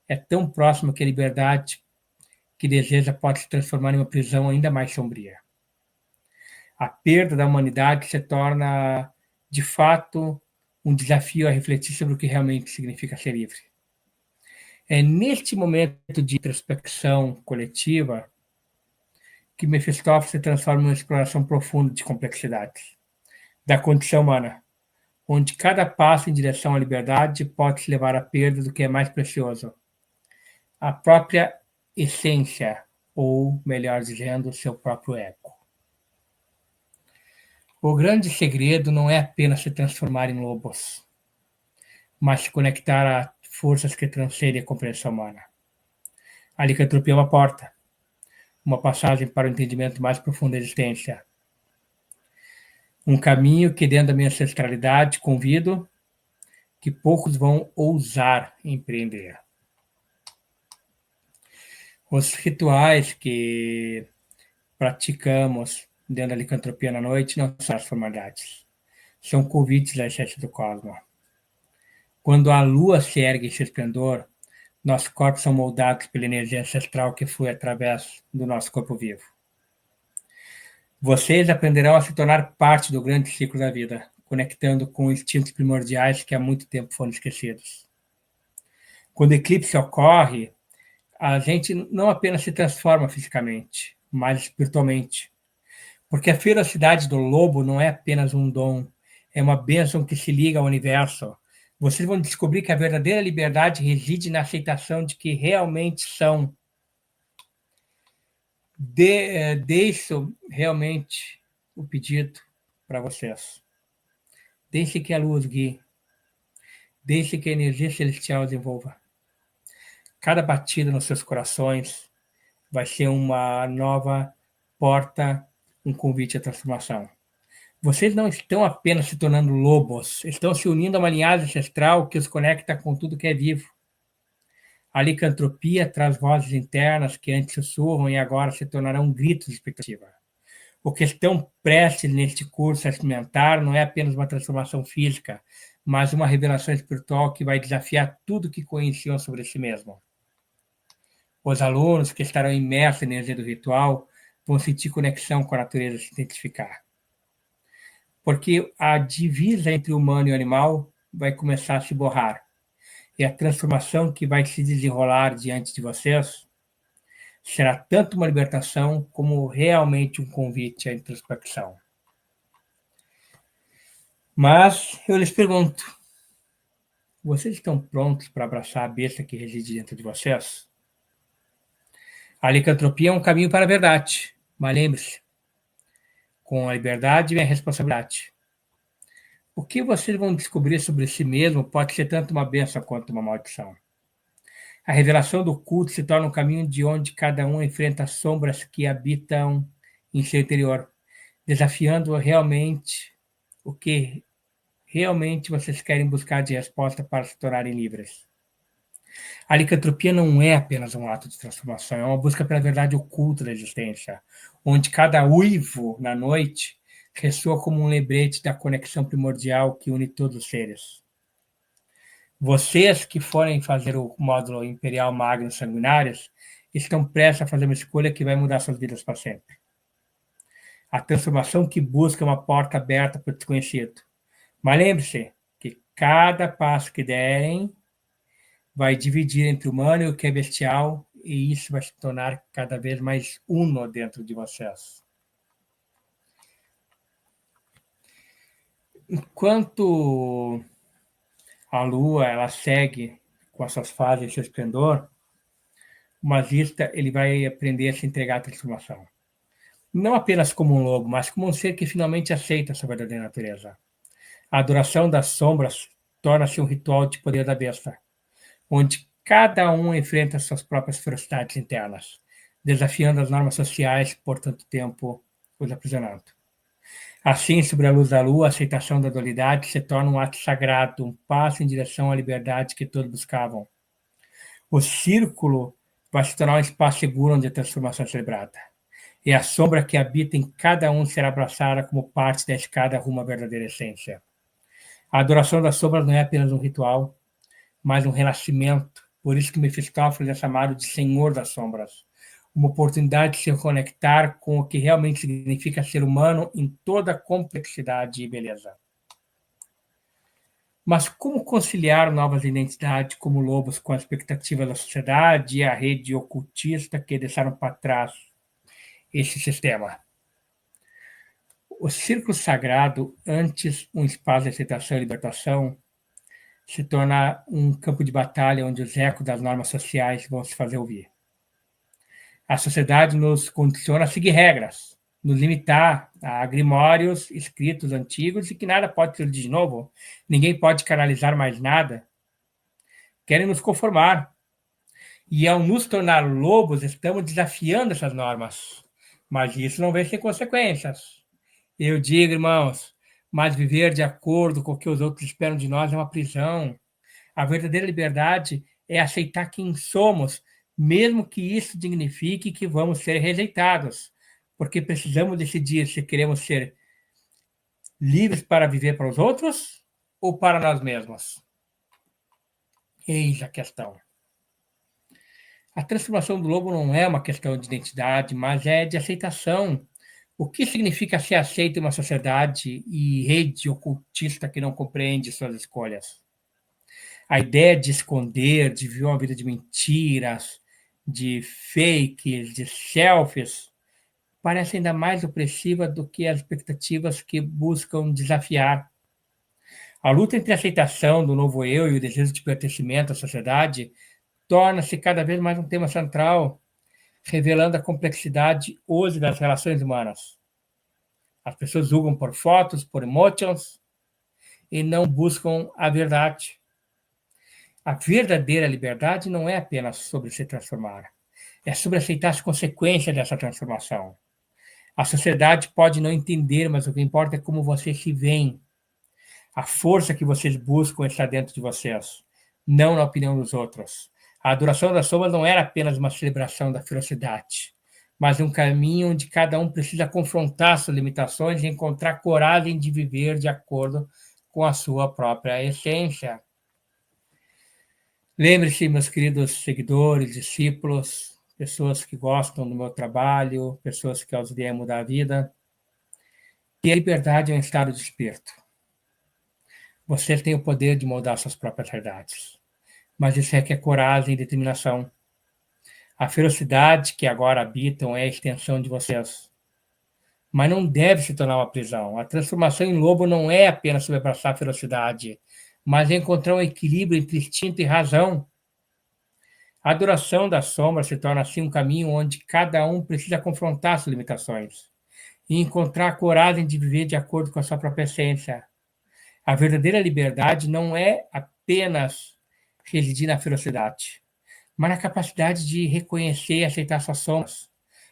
é tão próxima que a liberdade que deseja pode se transformar em uma prisão ainda mais sombria. A perda da humanidade se torna, de fato, um desafio a refletir sobre o que realmente significa ser livre. É neste momento de introspecção coletiva que Mefistófeles se transforma em uma exploração profunda de complexidades da condição humana, onde cada passo em direção à liberdade pode se levar à perda do que é mais precioso, a própria essência, ou, melhor dizendo, o seu próprio ego. O grande segredo não é apenas se transformar em lobos, mas se conectar a forças que transcendem a compreensão humana. A licantropia é uma passagem para o entendimento mais profundo da existência. Um caminho que, dentro da minha ancestralidade, convido que poucos vão ousar empreender. Os rituais que praticamos dentro da licantropia na noite não são as formalidades. São convites à essência do cosmos. Quando a lua se ergue em seu esplendor, nossos corpos são moldados pela energia ancestral que flui através do nosso corpo vivo. Vocês aprenderão a se tornar parte do grande ciclo da vida, conectando com instintos primordiais que há muito tempo foram esquecidos. Quando o eclipse ocorre, a gente não apenas se transforma fisicamente, mas espiritualmente. Porque a ferocidade do lobo não é apenas um dom, é uma bênção que se liga ao universo. Vocês vão descobrir que a verdadeira liberdade reside na aceitação de que realmente são. Deixo realmente o pedido para vocês. Deixe que a luz guie. Deixe que a energia celestial os envolva. Cada batida nos seus corações vai ser uma nova porta, um convite à transformação. Vocês não estão apenas se tornando lobos, estão se unindo a uma linhagem ancestral que os conecta com tudo que é vivo. A licantropia traz vozes internas que antes sussurram e agora se tornarão gritos de expectativa. O que estão prestes neste curso a experimentar não é apenas uma transformação física, mas uma revelação espiritual que vai desafiar tudo que conheciam sobre si mesmo. Os alunos que estarão imersos na energia do ritual vão sentir conexão com a natureza e se identificar. Porque a divisa entre o humano e o animal vai começar a se borrar. E a transformação que vai se desenrolar diante de vocês será tanto uma libertação como realmente um convite à introspecção. Mas eu lhes pergunto, vocês estão prontos para abraçar a besta que reside dentro de vocês? A licantropia é um caminho para a verdade, mas lembre-se, com a liberdade vem a responsabilidade. O que vocês vão descobrir sobre si mesmo pode ser tanto uma bênção quanto uma maldição. A revelação do culto se torna um caminho de onde cada um enfrenta as sombras que habitam em seu interior, desafiando realmente o que realmente vocês querem buscar de resposta para se tornarem livres. A licantropia não é apenas um ato de transformação, é uma busca pela verdade oculta da existência, onde cada uivo na noite ressoa como um lembrete da conexão primordial que une todos os seres. Vocês que forem fazer o módulo Imperial Magno Sanguinários estão prestes a fazer uma escolha que vai mudar suas vidas para sempre. A transformação que busca uma porta aberta para o desconhecido. Mas lembre-se que cada passo que derem vai dividir entre o humano e o que é bestial, e isso vai se tornar cada vez mais uno dentro de vocês. Enquanto a Lua ela segue com as suas fases e seu esplendor, o magista ele vai aprender a se entregar à transformação. Não apenas como um lobo, mas como um ser que finalmente aceita a sua verdadeira natureza. A adoração das sombras torna-se um ritual de poder da besta, onde cada um enfrenta suas próprias ferocidades internas, desafiando as normas sociais que por tanto tempo os aprisionando. Assim, sob a luz da lua, a aceitação da dualidade se torna um ato sagrado, um passo em direção à liberdade que todos buscavam. O círculo vai se tornar um espaço seguro onde a transformação é celebrada. E a sombra que habita em cada um será abraçada como parte da escada rumo à verdadeira essência. A adoração das sombras não é apenas um ritual, mas um renascimento. Por isso que Mefistófeles é chamado de Senhor das Sombras. Uma oportunidade de se conectar com o que realmente significa ser humano em toda a complexidade e beleza. Mas como conciliar novas identidades como lobos com a expectativa da sociedade e a rede ocultista que deixaram para trás esse sistema? O círculo sagrado, antes um espaço de aceitação e libertação, se torna um campo de batalha onde os ecos das normas sociais vão se fazer ouvir. A sociedade nos condiciona a seguir regras, nos limitar a grimórios escritos antigos e que nada pode ser de novo, ninguém pode canalizar mais nada. Querem nos conformar. E ao nos tornar lobos, estamos desafiando essas normas. Mas isso não vem sem consequências. Eu digo, irmãos, mas viver de acordo com o que os outros esperam de nós é uma prisão. A verdadeira liberdade é aceitar quem somos, mesmo que isso signifique que vamos ser rejeitados, porque precisamos decidir se queremos ser livres para viver para os outros ou para nós mesmos. Eis a questão. A transformação do lobo não é uma questão de identidade, mas é de aceitação. O que significa ser aceito em uma sociedade e rede ocultista que não compreende suas escolhas? A ideia de esconder, de viver uma vida de mentiras, de fakes, de selfies, parece ainda mais opressiva do que as expectativas que buscam desafiar. A luta entre a aceitação do novo eu e o desejo de pertencimento à sociedade torna-se cada vez mais um tema central, revelando a complexidade hoje das relações humanas. As pessoas julgam por fotos, por emotions, e não buscam a verdade. A verdadeira liberdade não é apenas sobre se transformar, é sobre aceitar as consequências dessa transformação. A sociedade pode não entender, mas o que importa é como vocês se veem. A força que vocês buscam está dentro de vocês, não na opinião dos outros. A adoração das sombras não era apenas uma celebração da ferocidade, mas um caminho onde cada um precisa confrontar suas limitações e encontrar coragem de viver de acordo com a sua própria essência. Lembre-se, meus queridos seguidores, discípulos, pessoas que gostam do meu trabalho, pessoas que eu ajudei a mudar a vida. E a liberdade é um estado de espírito. Você tem o poder de moldar suas próprias realidades, mas isso requer coragem e determinação. A ferocidade que agora habitam é a extensão de vocês, mas não deve se tornar uma prisão. A transformação em lobo não é apenas sobre abraçar a ferocidade, mas é encontrar um equilíbrio entre instinto e razão. A adoração da sombra se torna assim um caminho onde cada um precisa confrontar suas limitações e encontrar a coragem de viver de acordo com a sua própria essência. A verdadeira liberdade não é apenas residir na ferocidade, mas na capacidade de reconhecer e aceitar suas sombras.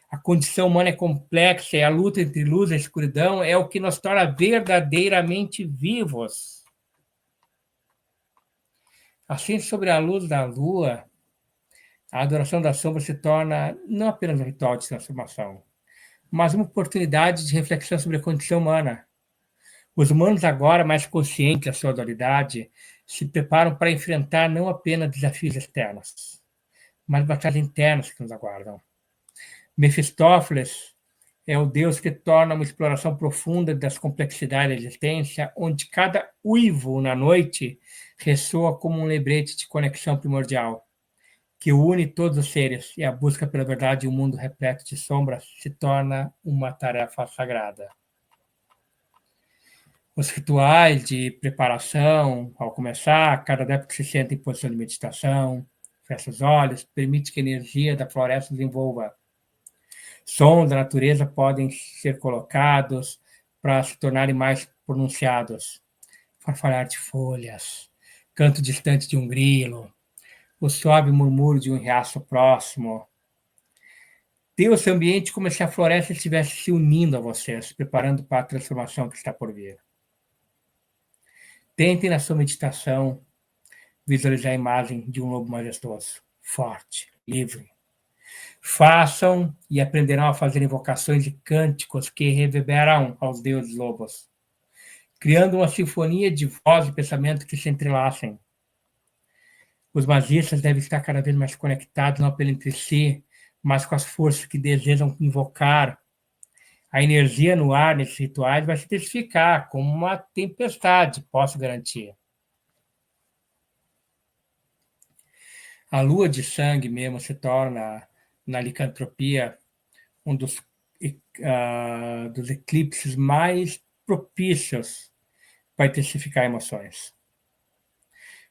A condição humana é complexa e a luta entre luz e escuridão é o que nos torna verdadeiramente vivos. Assim, sobre a luz da lua, a adoração da sombra se torna não apenas um ritual de transformação, mas uma oportunidade de reflexão sobre a condição humana. Os humanos, agora mais conscientes da sua dualidade, se preparam para enfrentar não apenas desafios externos, mas batalhas internas que nos aguardam. Mefistófeles é o deus que torna uma exploração profunda das complexidades da existência, onde cada uivo na noite ressoa como um lembrete de conexão primordial, que une todos os seres, e a busca pela verdade em um mundo repleto de sombras se torna uma tarefa sagrada. Os rituais de preparação, ao começar, cada adepto se senta em posição de meditação, fecha os olhos, permite que a energia da floresta desenvolva. Sons da natureza podem ser colocados para se tornarem mais pronunciados. Farfalhar de folhas, canto distante de um grilo, o suave murmúrio de um riacho próximo. Ter o seu ambiente como se a floresta estivesse se unindo a vocês, preparando para a transformação que está por vir. Tentem na sua meditação visualizar a imagem de um lobo majestoso, forte, livre. Façam e aprenderão a fazer invocações e cânticos que reverberam aos deuses lobos, criando uma sinfonia de voz e pensamento que se entrelaçam. Os magistas devem estar cada vez mais conectados não apenas entre si, mas com as forças que desejam invocar. A energia no ar nesses rituais vai se intensificar como uma tempestade, posso garantir. A lua de sangue mesmo se torna, na licantropia, um dos eclipses mais propícios para intensificar emoções,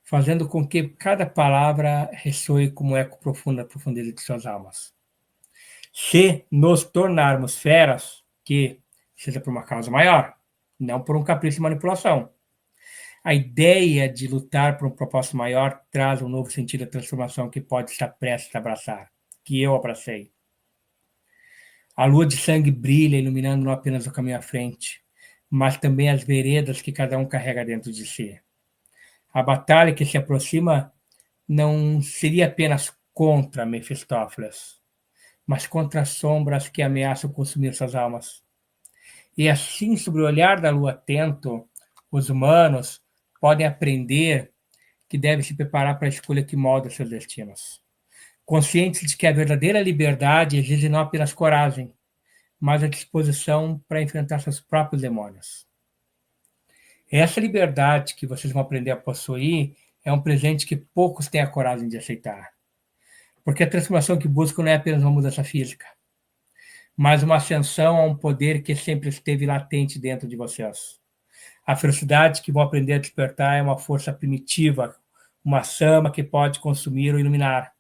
fazendo com que cada palavra ressoe como um eco profundo na profundeza de suas almas. Se nos tornarmos feras, que seja por uma causa maior, não por um capricho de manipulação. A ideia de lutar por um propósito maior traz um novo sentido à transformação que pode estar prestes a abraçar, que eu abracei. A lua de sangue brilha, iluminando não apenas o caminho à frente, mas também as veredas que cada um carrega dentro de si. A batalha que se aproxima não seria apenas contra Mefistófeles, mas contra as sombras que ameaçam consumir suas almas. E assim, sob o olhar da lua atento, os humanos podem aprender que devem se preparar para a escolha que molda seus destinos. Conscientes de que a verdadeira liberdade exige não apenas coragem, mas a disposição para enfrentar seus próprios demônios. Essa liberdade que vocês vão aprender a possuir é um presente que poucos têm a coragem de aceitar. Porque a transformação que buscam não é apenas uma mudança física, mas uma ascensão a um poder que sempre esteve latente dentro de vocês. A ferocidade que vão aprender a despertar é uma força primitiva, uma chama que pode consumir ou iluminar.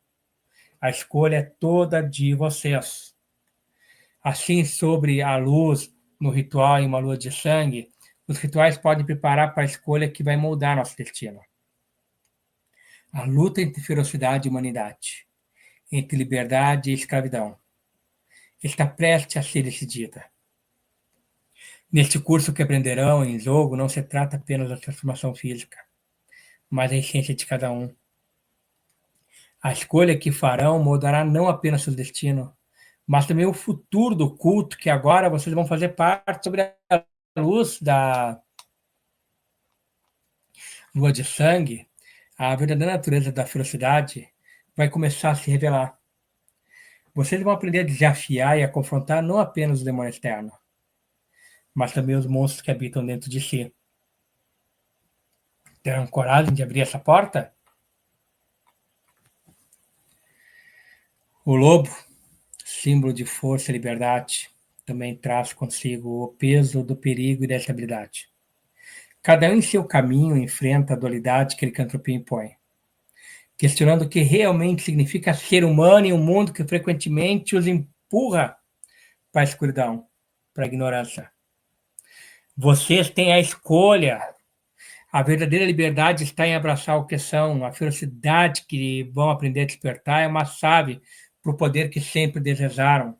A escolha é toda de vocês. Assim, sobre a luz no ritual em uma lua de sangue, os rituais podem preparar para a escolha que vai moldar nosso destino. A luta entre ferocidade e humanidade, entre liberdade e escravidão, está prestes a ser decidida. Neste curso que aprenderão em jogo, não se trata apenas da transformação física, mas da essência de cada um. A escolha que farão moldará não apenas seu destino, mas também o futuro do culto que agora vocês vão fazer parte sobre a luz da lua de sangue. A verdadeira natureza da ferocidade vai começar a se revelar. Vocês vão aprender a desafiar e a confrontar não apenas o demônio externo, mas também os monstros que habitam dentro de si. Terão coragem de abrir essa porta? O lobo, símbolo de força e liberdade, também traz consigo o peso do perigo e da estabilidade. Cada um em seu caminho enfrenta a dualidade que a licantropia impõe, questionando o que realmente significa ser humano em um mundo que frequentemente os empurra para a escuridão, para a ignorância. Vocês têm a escolha. A verdadeira liberdade está em abraçar o que são. A ferocidade que vão aprender a despertar é uma chave para o poder que sempre desejaram.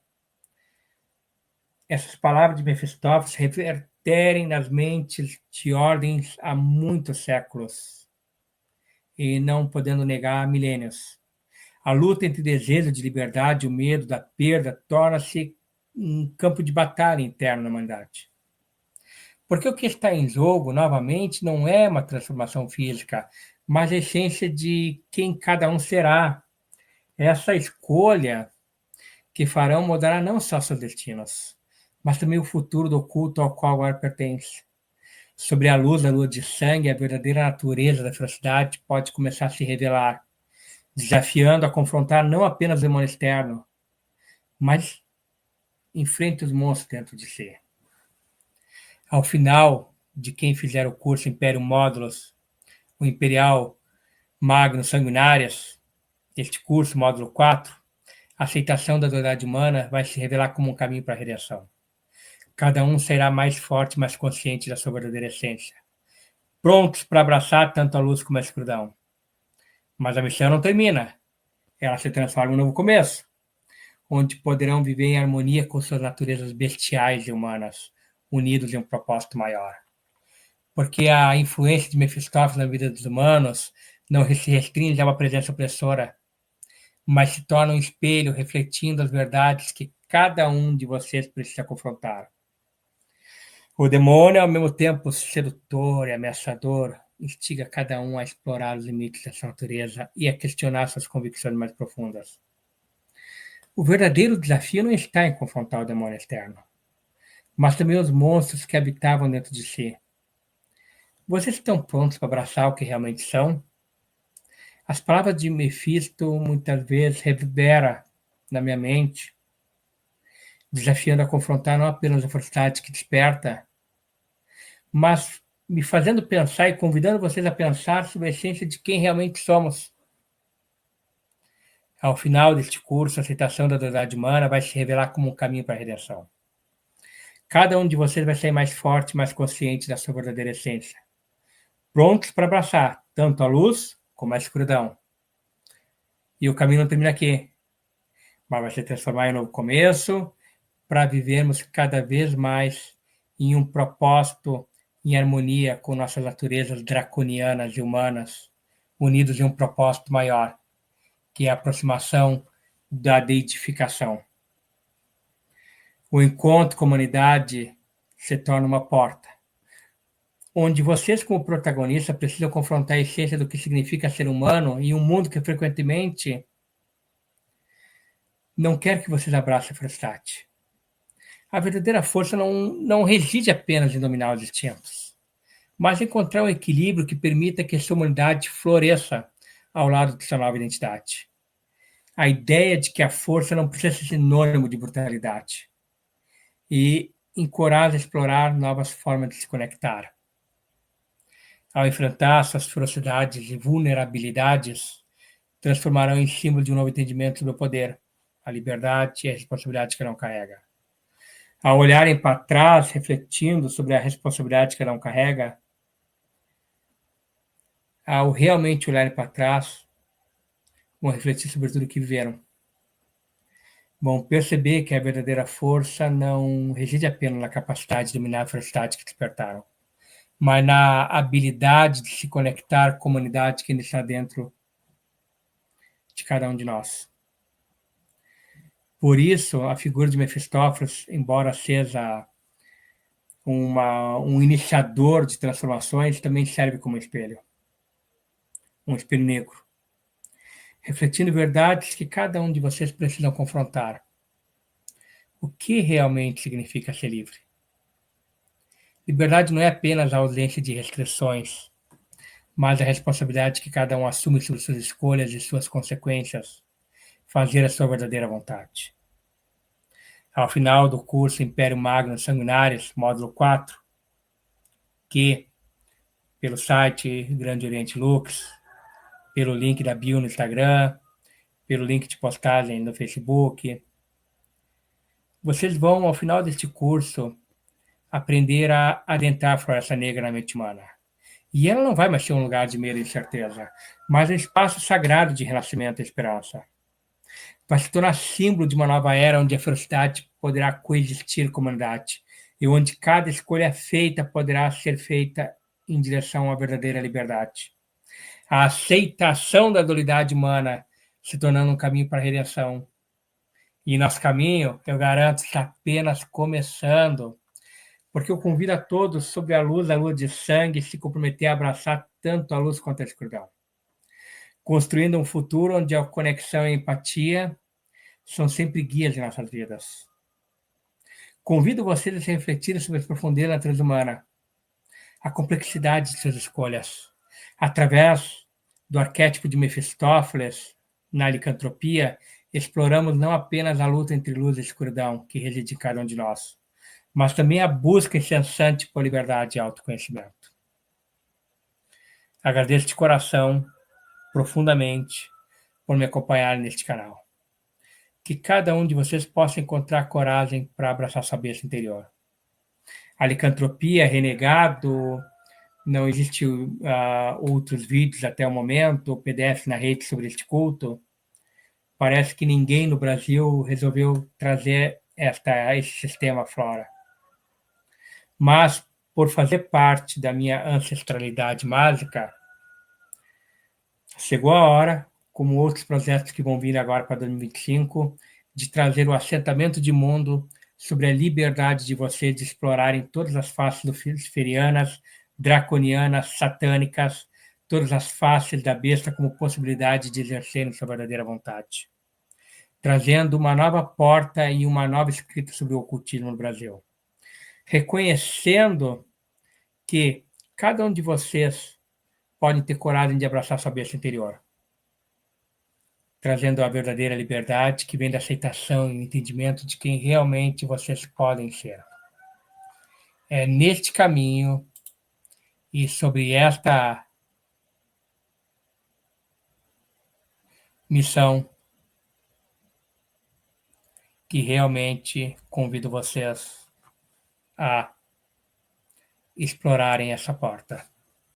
Essas palavras de Mefistófeles reverterem nas mentes de ordens há muitos séculos e não podendo negar há milênios. A luta entre o desejo de liberdade e o medo da perda torna-se um campo de batalha interno na humanidade. Porque o que está em jogo, novamente, não é uma transformação física, mas a essência de quem cada um será. Essa escolha que farão mudará não só seus destinos, mas também o futuro do culto ao qual agora pertence. Sobre a luz da lua de sangue, a verdadeira natureza da felicidade pode começar a se revelar, desafiando a confrontar não apenas o demônio externo, mas enfrente os monstros dentro de si. Ao final de quem fizer o curso Império Módulos, o Imperial Magno Sanguinárias, este curso, módulo 4, a aceitação da dualidade humana vai se revelar como um caminho para a redenção. Cada um será mais forte, mais consciente da sua verdadeira essência, prontos para abraçar tanto a luz como a escuridão. Mas a missão não termina. Ela se transforma em um novo começo, onde poderão viver em harmonia com suas naturezas bestiais e humanas, unidos em um propósito maior. Porque a influência de Mefistófeles na vida dos humanos não se restringe a uma presença opressora, mas se torna um espelho refletindo as verdades que cada um de vocês precisa confrontar. O demônio, ao mesmo tempo sedutor e ameaçador, instiga cada um a explorar os limites dessa natureza e a questionar suas convicções mais profundas. O verdadeiro desafio não está em confrontar o demônio externo, mas também os monstros que habitavam dentro de si. Vocês estão prontos para abraçar o que realmente são? As palavras de Mefisto muitas vezes reverberam na minha mente, desafiando a confrontar não apenas a forçade que desperta, mas me fazendo pensar e convidando vocês a pensar sobre a essência de quem realmente somos. Ao final deste curso, a aceitação da dualidade humana vai se revelar como um caminho para a redenção. Cada um de vocês vai ser mais forte, mais consciente da sua verdadeira essência, prontos para abraçar tanto a luz como a escuridão. E o caminho não termina aqui, mas vai se transformar em um novo começo, para vivermos cada vez mais em um propósito em harmonia com nossas naturezas draconianas e humanas, unidos em um propósito maior, que é a aproximação da deidificação. O encontro com a humanidade se torna uma porta, onde vocês, como protagonistas, precisam confrontar a essência do que significa ser humano em um mundo que frequentemente não quer que vocês abracem a felicidade. A verdadeira força não reside apenas em dominar os instintos, mas encontrar um equilíbrio que permita que a sua humanidade floresça ao lado de sua nova identidade. A ideia de que a força não precisa ser sinônimo de brutalidade e encoraja a explorar novas formas de se conectar. Ao enfrentar suas ferocidades e vulnerabilidades, transformarão em símbolo de um novo entendimento do poder, a liberdade e a responsabilidade que não carrega. Ao olharem para trás, refletindo sobre a responsabilidade que cada um carrega, ao realmente olharem para trás, vão refletir sobre tudo o que viveram. Vão perceber que a verdadeira força não reside apenas na capacidade de dominar a velocidade que despertaram, mas na habilidade de se conectar com a comunidade que ainda está dentro de cada um de nós. Por isso, a figura de Mefistófeles, embora seja um iniciador de transformações, também serve como espelho. Um espelho negro. refletindo verdades que cada um de vocês precisam confrontar. O que realmente significa ser livre? Liberdade não é apenas a ausência de restrições, mas a responsabilidade que cada um assume sobre suas escolhas e suas consequências, fazer a sua verdadeira vontade. Ao final do curso Império Magno Sanguinários, módulo 4, que, pelo site Grande Oriente Lux, pelo link da bio no Instagram, pelo link de postagem no Facebook, vocês vão, ao final deste curso, aprender a adentrar a Floresta Negra na mente humana. E ela não vai mais ser um lugar de medo e incerteza, mas um espaço sagrado de renascimento e esperança. Vai se tornar símbolo de uma nova era onde a ferocidade poderá coexistir com a humanidade e onde cada escolha feita poderá ser feita em direção à verdadeira liberdade. A aceitação da dualidade humana se tornando um caminho para a redenção. E nosso caminho, eu garanto, está apenas começando, porque eu convido a todos, sob a luz da lua de sangue, se comprometer a abraçar tanto a luz quanto a escuridão, construindo um futuro onde a conexão e a empatia são sempre guias de nossas vidas. Convido vocês a se refletirem sobre as profundezas da natureza humana, a complexidade de suas escolhas, através do arquétipo de Mefistófeles, na licantropia, exploramos não apenas a luta entre luz e escuridão que reside em cada um de nós, mas também a busca incessante por liberdade e autoconhecimento. Agradeço de coração, profundamente, por me acompanhar neste canal. Que cada um de vocês possa encontrar coragem para abraçar sua besta interior. A licantropia, renegado, não existe outros vídeos até o momento, PDF na rede sobre este culto. Parece que ninguém no Brasil resolveu trazer esse sistema à flora. Mas, por fazer parte da minha ancestralidade mágica, chegou a hora, como outros projetos que vão vir agora para 2025, de trazer o assentamento de mundo sobre a liberdade de vocês de explorarem todas as faces luciferianas, draconianas, satânicas, todas as faces da besta como possibilidade de exercerem sua verdadeira vontade, trazendo uma nova porta e uma nova escrita sobre o ocultismo no Brasil. Reconhecendo que cada um de vocês pode ter coragem de abraçar sua besta interior, trazendo a verdadeira liberdade que vem da aceitação e entendimento de quem realmente vocês podem ser. É neste caminho e sobre esta missão que realmente convido vocês a explorarem essa porta.